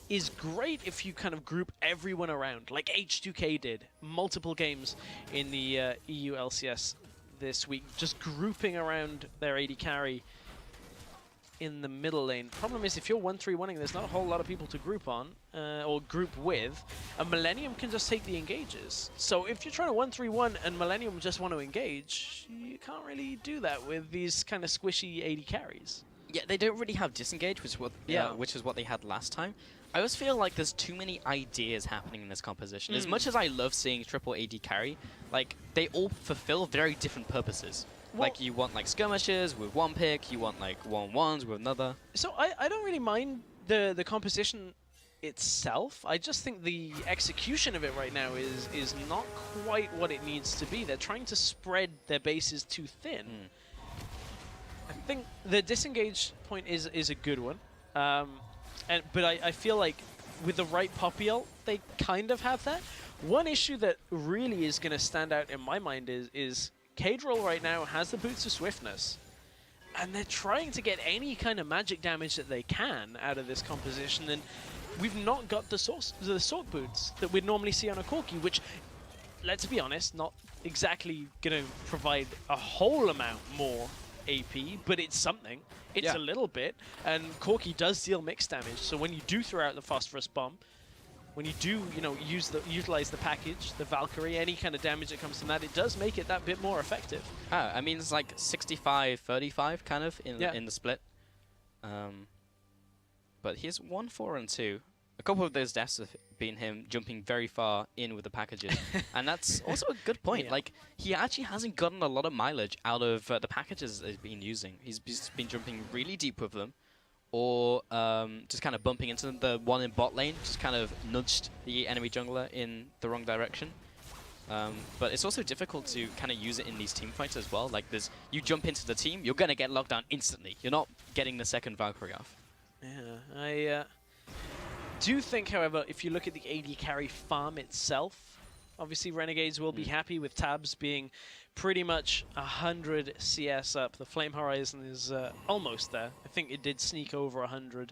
is great if you kind of group everyone around, like H2K did multiple games in the EU LCS this week, just grouping around their AD carry in the middle lane. Problem is, if you're 1-3-1ing, there's not a whole lot of people to group on or group with, and Millennium can just take the engages. So if you're trying to 1-3-1 and Millennium just want to engage, you can't really do that with these kind of squishy AD carries. Yeah, they don't really have disengage, which is what they had last time. I always feel like there's too many ideas happening in this composition. As much as I love seeing triple AD carry, like, they all fulfill very different purposes. Well, like, you want, like, skirmishes with one pick, you want, like, 1-1s with another. So I don't really mind the composition itself. I just think the execution of it right now is not quite what it needs to be. They're trying to spread their bases too thin. I think the disengage point is a good one. But I feel like with the right Poppy ult, they kind of have that. One issue that really is going to stand out in my mind is Kadril right now has the Boots of Swiftness. And they're trying to get any kind of magic damage that they can out of this composition. And we've not got the Sork Boots that we'd normally see on a Corki, which, let's be honest, not exactly going to provide a whole amount more AP, but it's something. It's a little bit, and Corki does deal mixed damage. So when you do throw out the Phosphorus Bomb, when you do, utilize the package, the Valkyrie, any kind of damage that comes from that, it does make it that bit more effective. I mean, it's like 65-35 kind of in the split. But here's 1-4-2. A couple of those deaths have been him jumping very far in with the packages. And that's also a good point. Like, he actually hasn't gotten a lot of mileage out of the packages that he's been using. He's been jumping really deep with them, or just kind of bumping into the one in bot lane, just kind of nudged the enemy jungler in the wrong direction. But it's also difficult to kind of use it in these team fights as well. Like, you jump into the team, you're going to get locked down instantly. You're not getting the second Valkyrie off. Yeah, I do think, however, if you look at the AD carry farm itself, obviously Renegades will be happy with tabs being pretty much 100 CS up. The Flame Horizon is almost there. I think it did sneak over 100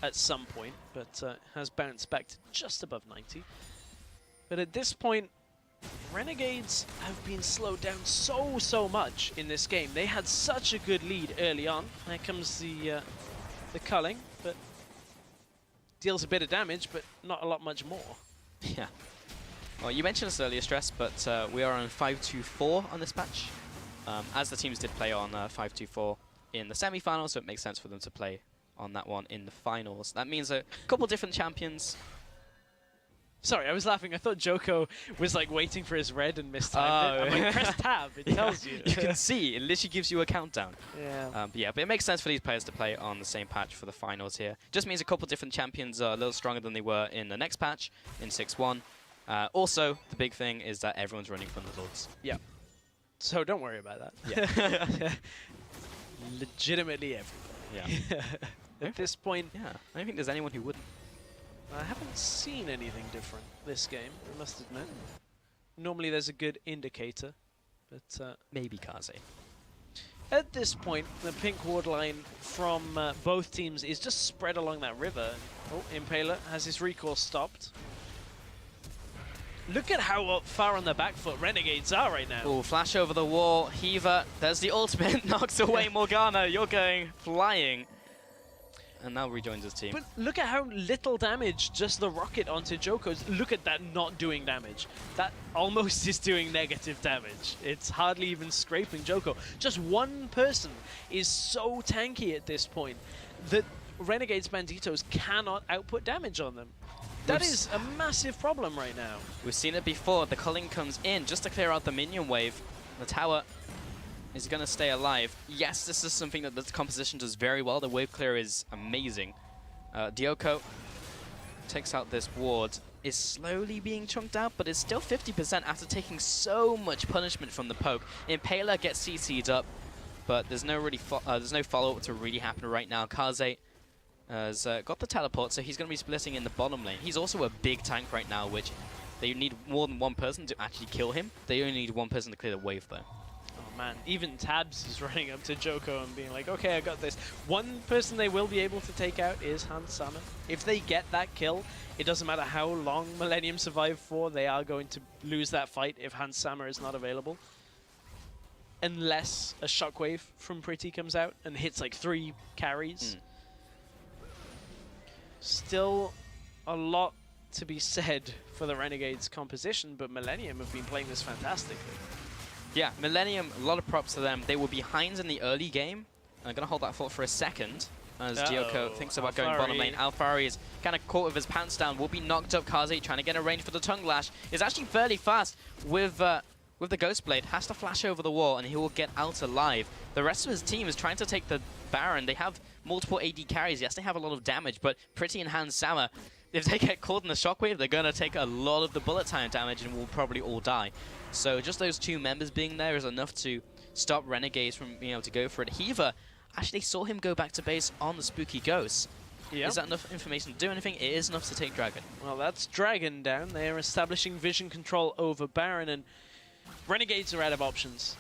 at some point, but has bounced back to just above 90. But at this point, Renegades have been slowed down so much in this game. They had such a good lead early on. There comes the culling, but deals a bit of damage, but not a lot much more. Yeah. Well, you mentioned this earlier, Stress, but we are on 5-2-4 on this patch. As the teams did play on 5-2-4 in the semi-finals, so it makes sense for them to play on that one in the finals. That means a couple different champions. Sorry, I was laughing. I thought Joko was like waiting for his red and mistimed it. I'm like, press tab, it tells you. You can see, it literally gives you a countdown. Yeah. But it makes sense for these players to play on the same patch for the finals here. Just means a couple different champions are a little stronger than they were in the next patch, in 6-1. Also, the big thing is that everyone's running from the Lords. Yeah. So don't worry about that. Yeah. Legitimately everyone. Yeah. At this point... Yeah, I don't think there's anyone who wouldn't. I haven't seen anything different this game, I must admit. Normally there's a good indicator, but... maybe Kaze. At this point, the pink ward line from both teams is just spread along that river. Oh, Impaler has his recourse stopped. Look at how far on the back foot Renegades are right now. Oh, flash over the wall. Heaver, there's the ultimate, knocks away Morgana. You're going flying. And now rejoins his team. But look at how little damage just the rocket onto Joko's. Look at that not doing damage. That almost is doing negative damage. It's hardly even scraping Joko. Just one person is so tanky at this point that Renegades Banditos cannot output damage on them. That is a massive problem right now. We've seen it before. The culling comes in just to clear out the minion wave. The tower is going to stay alive. Yes, this is something that the composition does very well. The wave clear is amazing. Dioko takes out this ward. Is slowly being chunked out, but is still 50% after taking so much punishment from the poke. Impaler gets CC'd up, but there's no follow-up to really happen right now. Kaze has got the teleport, so he's going to be splitting in the bottom lane. He's also a big tank right now, which They need more than one person to actually kill him. They only need one person to clear the wave, though. Oh man, even Tabs is running up to Joko and being like, okay, I got this. One person they will be able to take out is Hans Sama. If they get that kill, it doesn't matter how long Millennium survive for, they are going to lose that fight if Hans Sama is not available. Unless a shockwave from Pretty comes out and hits like 3 carries. Still a lot to be said for the Renegades composition, but Millennium have been playing this fantastically. Yeah, Millennium, a lot of props to them. They were behind in the early game. I'm going to hold that thought for a second as Gyoko thinks about going bottom lane. Alfari is kind of caught with his pants down, will be knocked up. Kaze trying to get a range for the tongue lash. Is actually fairly fast with the Ghost Blade. Has to flash over the wall and he will get out alive. The rest of his team is trying to take the Baron. They have multiple AD carries. Yes, they have a lot of damage, but Pretty and Hans Sama, if they get caught in the shockwave, they're going to take a lot of the bullet time damage and will probably all die. So just those 2 members being there is enough to stop Renegades from being able to go for it. Heaver actually saw him go back to base on the Spooky Ghost. Yep. Is that enough information to do anything? It is enough to take Dragon. Well, that's Dragon down. They are establishing vision control over Baron, and Renegades are out of options.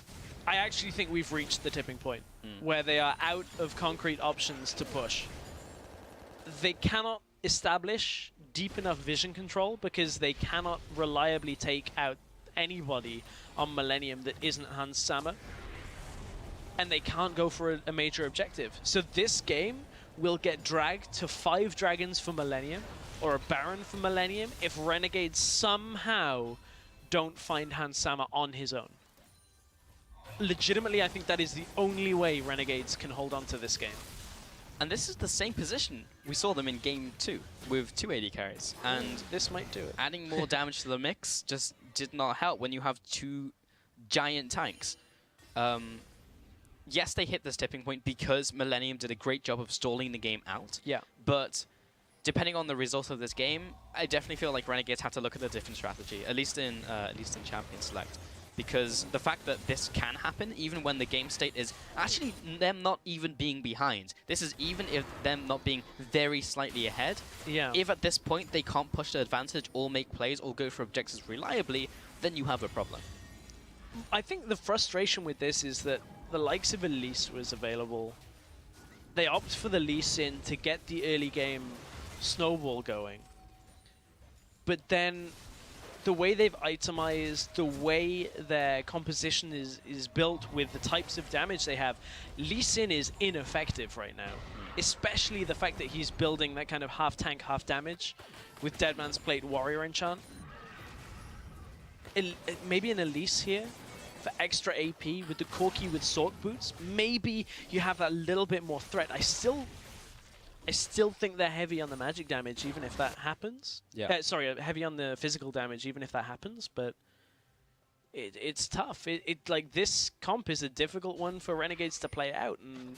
I actually think we've reached the tipping point where they are out of concrete options to push. They cannot establish deep enough vision control because they cannot reliably take out anybody on Millennium that isn't Hans Sama. And they can't go for a major objective. So this game will get dragged to 5 dragons for Millennium or a Baron for Millennium if Renegades somehow don't find Hans Sama on his own. Legitimately, I think that is the only way Renegades can hold on to this game. And this is the same position we saw them in game 2 with 2 AD carries. And this might do it. Adding more damage to the mix just did not help when you have 2 giant tanks. Yes, they hit this tipping point because Millennium did a great job of stalling the game out. Yeah. But depending on the result of this game, I definitely feel like Renegades have to look at a different strategy, at least in Champion Select. Because the fact that this can happen, even when the game state is actually them not even being behind. This is even if them not being very slightly ahead. Yeah. If at this point they can't push the advantage or make plays or go for objectives reliably, then you have a problem. I think the frustration with this is that the likes of Elise was available. They opt for the Lee Sin to get the early game snowball going. But then the way they've itemized, the way their composition is built with the types of damage they have, Lee Sin is ineffective right now. Especially the fact that he's building that kind of half tank, half damage with Deadman's Plate Warrior enchant. Maybe an Elise here for extra AP with the Corki with Sword Boots. Maybe you have that little bit more threat. I still think they're heavy on the magic damage, even if that happens. Yeah. Sorry, heavy on the physical damage, even if that happens. But it's tough. Like this comp is a difficult one for Renegades to play out, and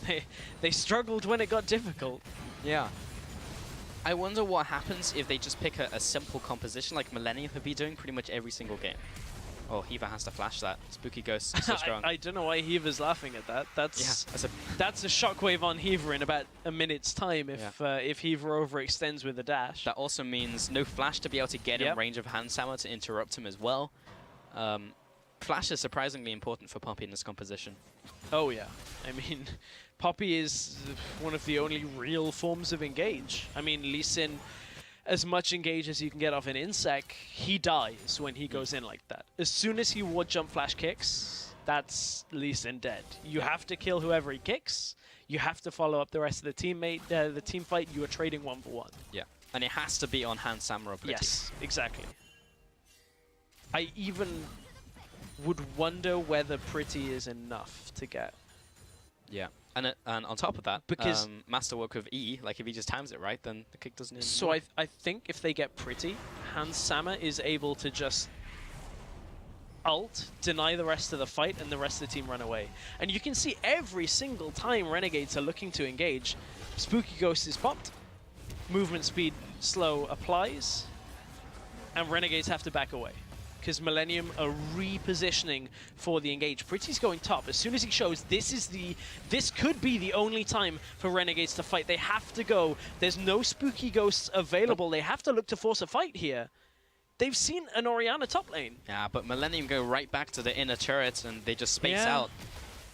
they struggled when it got difficult. Yeah. I wonder what happens if they just pick a simple composition like Millennium have been doing pretty much every single game. Oh, Heaver has to flash that. Spooky Ghost is so strong. I don't know why Heaver's laughing at that. That's a shockwave on Heaver in about a minute's time if Heaver overextends with a dash. That also means no flash to be able to get in range of Hans Sama to interrupt him as well. Flash is surprisingly important for Poppy in this composition. Oh yeah. I mean, Poppy is one of the only real forms of engage. I mean, Lee Sin, as much engage as you can get off an Insec, he dies when he goes in like that. As soon as he ward jump flash kicks, that's Lee Sin dead. You have to kill whoever he kicks. You have to follow up the rest of the team fight. You are trading 1-for-1. Yeah, and it has to be on Hans Sama or Pretty. Yes, exactly. I even would wonder whether Pretty is enough to get. Yeah. And on top of that, because Masterwork with E, like if he just times it right, then the kick doesn't even So I think if they get Pretty, Hans Sama is able to just ult, deny the rest of the fight, and the rest of the team run away. And you can see every single time Renegades are looking to engage, Spooky Ghost is popped, movement speed slow applies, and Renegades have to back away. Because Millennium are repositioning for the engage. Pretty's going top. As soon as he shows, this could be the only time for Renegades to fight. They have to go. There's no Spooky Ghosts available. They have to look to force a fight here. they've seen an Orianna top lane. Yeah, but Millennium go right back to the inner turret and they just space out.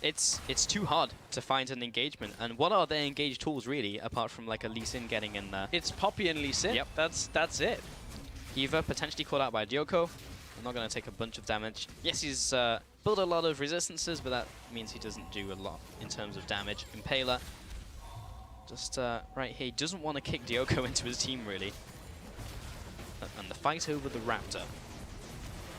It's too hard to find an engagement. And what are their engaged tools really, apart from like a Lee Sin getting in there? It's Poppy and Lee Sin. Yep. That's it. Eva potentially caught out by Dioko. I'm not going to take a bunch of damage. Yes, he's built a lot of resistances, but that means he doesn't do a lot in terms of damage. Impaler, just right here, he doesn't want to kick Dioko into his team really. And the fight over the Raptor.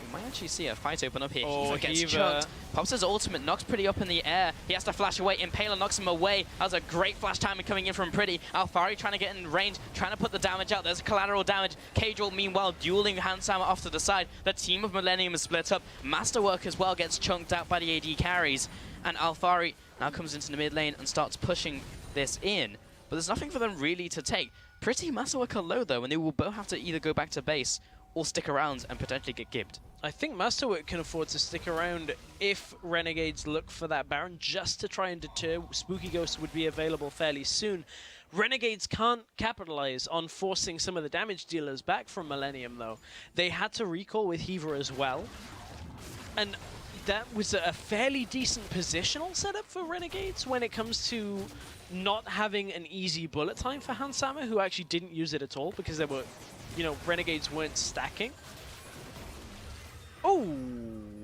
We might actually see a fight open up here. Oh, Eva gets chunked. Pops his ultimate, knocks Pretty up in the air. He has to flash away. Impaler knocks him away. That was a great flash timing coming in from Pretty. Alphari trying to get in range, trying to put the damage out. There's collateral damage. Cajal, meanwhile, dueling Hansama off to the side. The team of Millennium is split up. Masterwork as well gets chunked out by the AD carries. And Alphari now comes into the mid lane and starts pushing this in. But there's nothing for them really to take. Pretty Masterwork are low though, and they will both have to either go back to base or stick around and potentially get gibbed. I think Masterwork can afford to stick around if Renegades look for that Baron just to try and deter. Spooky Ghost would be available fairly soon. Renegades can't capitalize on forcing some of the damage dealers back from Millennium though. They had to recall with Heaver as well. And that was a fairly decent positional setup for Renegades when it comes to not having an easy bullet time for Hansama, who actually didn't use it at all because they were, you know, Renegades weren't stacking. Oh,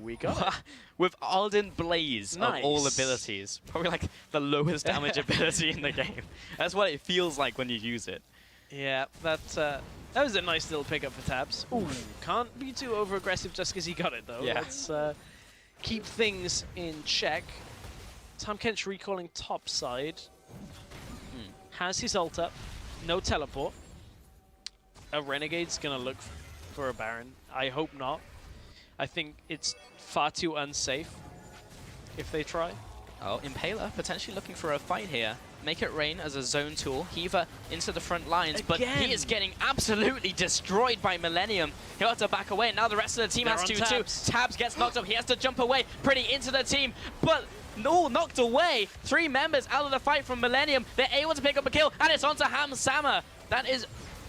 we got it. With Ardent Blaze Nice. of all abilities. Probably like the lowest damage ability in the game. That's what it feels like when you use it. Yeah, that was a nice little pickup for Tabs. Ooh, can't be too over-aggressive just because he got it though. Yeah. Let's keep things in check. Tahm Kench recalling top side. Has his ult up. No teleport. A Renegade's gonna look for a Baron. I hope not. I think it's far too unsafe if they try. Oh, Impaler potentially looking for a fight here. Make it rain as a zone tool. Heaver into the front lines, but he is getting absolutely destroyed by Millennium. He'll have to back away. Now the rest of the team has to too. Tabs gets knocked up. He has to jump away. Pretty into the team, but no, knocked away. 3 members out of the fight from Millennium. They're able to pick up a kill, and it's onto Hansama. That is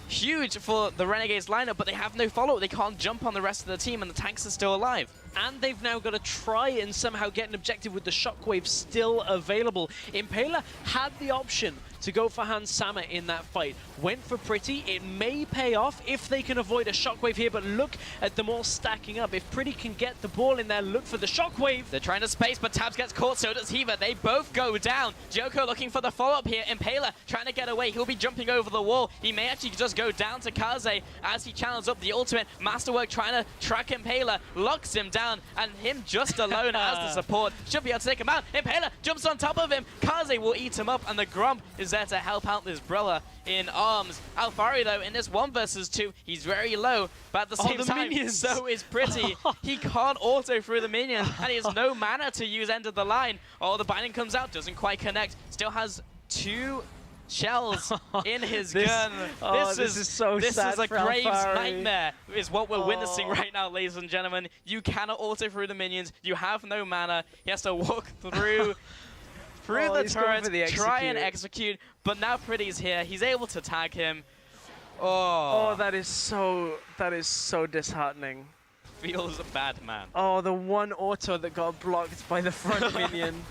huge for the Renegades lineup, but they have no follow-up. They can't jump on the rest of the team, and the tanks are still alive. And they've now got to try and somehow get an objective with the Shockwave still available. Impaler had the option to go for Hansama in that fight. Went for Pretty. It may pay off if they can avoid a Shockwave here, but look at them all stacking up. If Pretty can get the ball in there, look for the Shockwave. They're trying to space, but Tabs gets caught, so does Heaver. They both go down. Joko looking for the follow-up here. Impaler trying to get away. He'll be jumping over the wall. He may actually just go down to Kaze as he channels up the ultimate. Masterwork trying to track Impaler, locks him down, and him just alone as the support should be able to take him out. Impaler jumps on top of him. Kaze will eat him up, and the Gromp is there to help out this brother in arms. Alphari, though, in this 1 versus 2, he's very low, but at the same time, minions. so is Pretty. He can't auto through the minions, and he has no mana to use end of the line. Oh, the binding comes out, doesn't quite connect. Still has 2 shells in his gun. This is so this sad is a for Graves Alphari. nightmare, is what we're witnessing right now, ladies and gentlemen. You cannot auto through the minions. You have no mana. He has to walk through the turret, try and execute. But now Pretty's here. He's able to tag him. Oh, that is so disheartening. Feels bad, man. Oh, the one auto that got blocked by the front minion.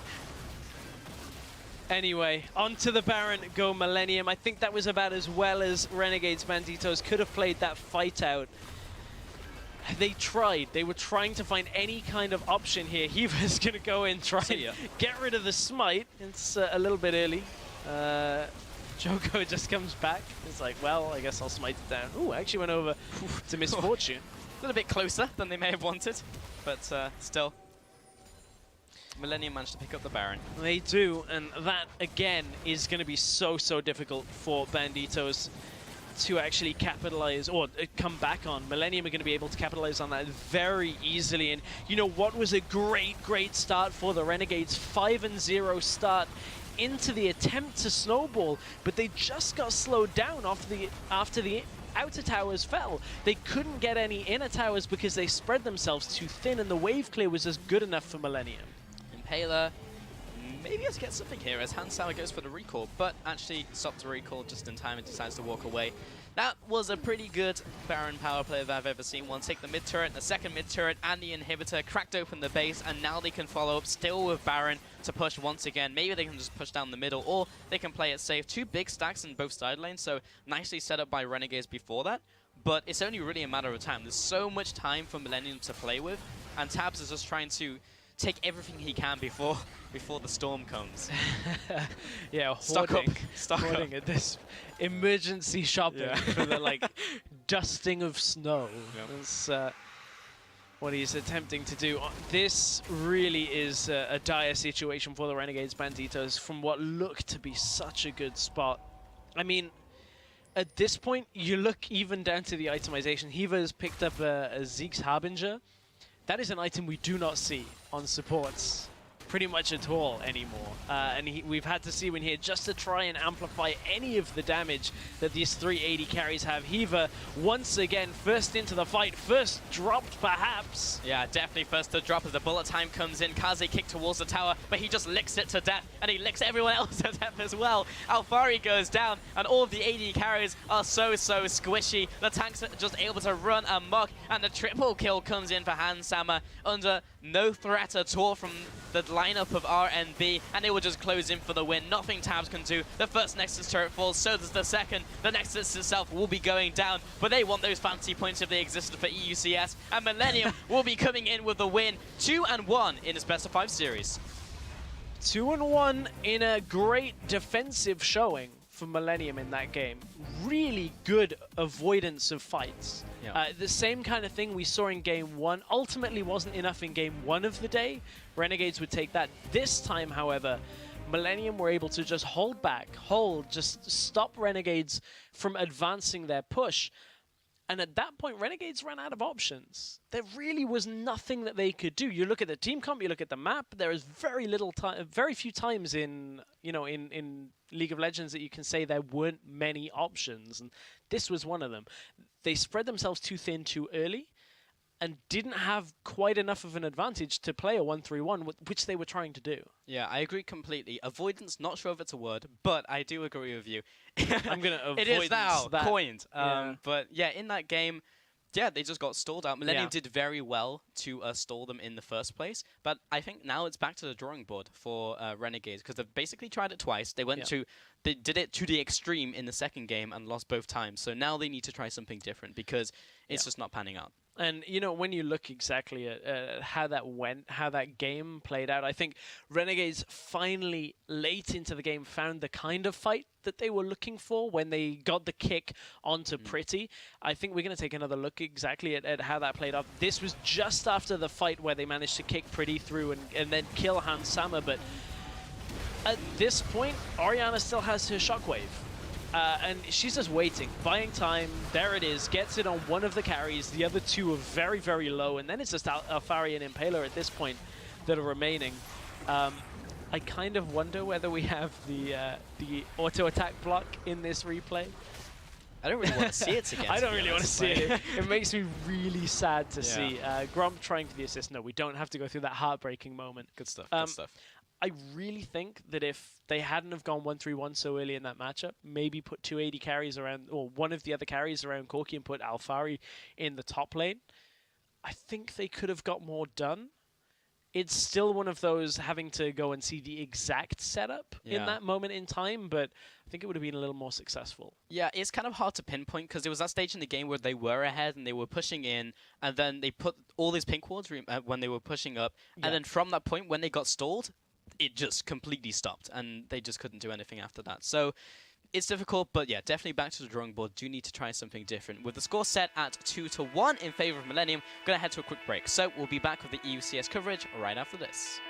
Anyway, onto the Baron, go Millennium. I think that was about as well as Renegades Banditos could have played that fight out. They tried. They were trying to find any kind of option here. Heaver's going to go in, try and get rid of the smite. It's a little bit early. Joko just comes back. It's like, well, I guess I'll smite it down. Ooh, actually went over to Misfortune. A little bit closer than they may have wanted, but still. Millennium managed to pick up the Baron. They do, and that, again, is going to be so difficult for Banditos to actually capitalize or come back on. Millennium are going to be able to capitalize on that very easily. And you know what was a great start for the Renegades? 5-0 start into the attempt to snowball, but they just got slowed down after the outer towers fell. They couldn't get any inner towers because they spread themselves too thin, and the wave clear was just good enough for Millennium. Impaler maybe able to get something here as Hansauer goes for the recall, but actually stops the recall just in time and decides to walk away. That was a pretty good Baron power play that I've ever seen. One take the mid turret, the second mid turret, and the inhibitor, cracked open the base, and now they can follow up still with Baron to push once again. Maybe they can just push down the middle, or they can play it safe. Two big stacks in both side lanes, so nicely set up by Renegades before that. But it's only really a matter of time. There's so much time for Millennium to play with, and Tabs is just trying to take everything he can before the storm comes. Yeah, hoarding at this emergency shopping for the dusting of snow. Yep. That's what he's attempting to do. This really is a dire situation for the Renegades Banditos from what looked to be such a good spot. I mean, at this point, you look even down to the itemization. Hiva has picked up a Zeke's Harbinger. That is an item we do not see on supports pretty much at all anymore. And we've had to see one here just to try and amplify any of the damage that these 380 carries have. Hiva, once again, first into the fight, first dropped perhaps. Yeah, definitely first to drop as the bullet time comes in. Kaze kicked towards the tower, but he just licks it to death, and he licks everyone else to death as well. Alfari goes down, and all of the AD carries are so squishy. The tanks are just able to run amok, and the triple kill comes in for Hansauer under no threat at all from the lineup of RNB, and they will just close in for the win. Nothing Tabs can do. The first Nexus turret falls, so does the second. The Nexus itself will be going down, but they want those fancy points if they existed for EUCS, and Millennium will be coming in with the win. 2-1 in its best of 5 series. 2-1 in a great defensive showing for Millennium in that game. Really good avoidance of fights. Yeah. The same kind of thing we saw in game 1 ultimately wasn't enough in game 1 of the day. Renegades would take that. This time, however, Millennium were able to just hold back, just stop Renegades from advancing their push. And at that point, Renegades ran out of options. There really was nothing that they could do. You look at the team comp, you look at the map. There is very little time, very few times in League of Legends that you can say there weren't many options, and this was one of them. They spread themselves too thin too early, and didn't have quite enough of an advantage to play a 1-3-1, which they were trying to do. Yeah, I agree completely. Avoidance, not sure if it's a word, but I do agree with you. I'm going to avoid it is now that. Coined. But yeah, in that game, yeah, they just got stalled out. Millennium did very well to stall them in the first place, but I think now it's back to the drawing board for Renegades, because they've basically tried it twice. They went they did it to the extreme in the second game and lost both times. So now they need to try something different because it's just not panning out. And, when you look exactly at how that went, how that game played out, I think Renegades finally, late into the game, found the kind of fight that they were looking for when they got the kick onto Pretty. I think we're going to take another look exactly at how that played out. This was just after the fight where they managed to kick Pretty through and then kill Hansauer, but at this point, Orianna still has her shockwave. And she's just waiting, buying time. There it is, gets it on one of the carries. The other two are very, very low. And then it's just Alfari and Impaler at this point that are remaining. I kind of wonder whether we have the auto-attack block in this replay. I don't really want to see it again. I don't really want to see it. It makes me really sad to see. Gromp trying for the assist. No, we don't have to go through that heartbreaking moment. Good stuff, good stuff. I really think that if they hadn't have gone 1-3-1 so early in that matchup, maybe put 280 carries around, or one of the other carries around Corki and put Alfari in the top lane, I think they could have got more done. It's still one of those having to go and see the exact setup in that moment in time, but I think it would have been a little more successful. Yeah, it's kind of hard to pinpoint because there was that stage in the game where they were ahead and they were pushing in, and then they put all these pink wards when they were pushing up, and then from that point when they got stalled, it just completely stopped, and they just couldn't do anything after that. So it's difficult, but yeah, definitely back to the drawing board. Do need to try something different. With the score set at 2-1 in favor of Millennium, going to head to a quick break. So we'll be back with the EUCS coverage right after this.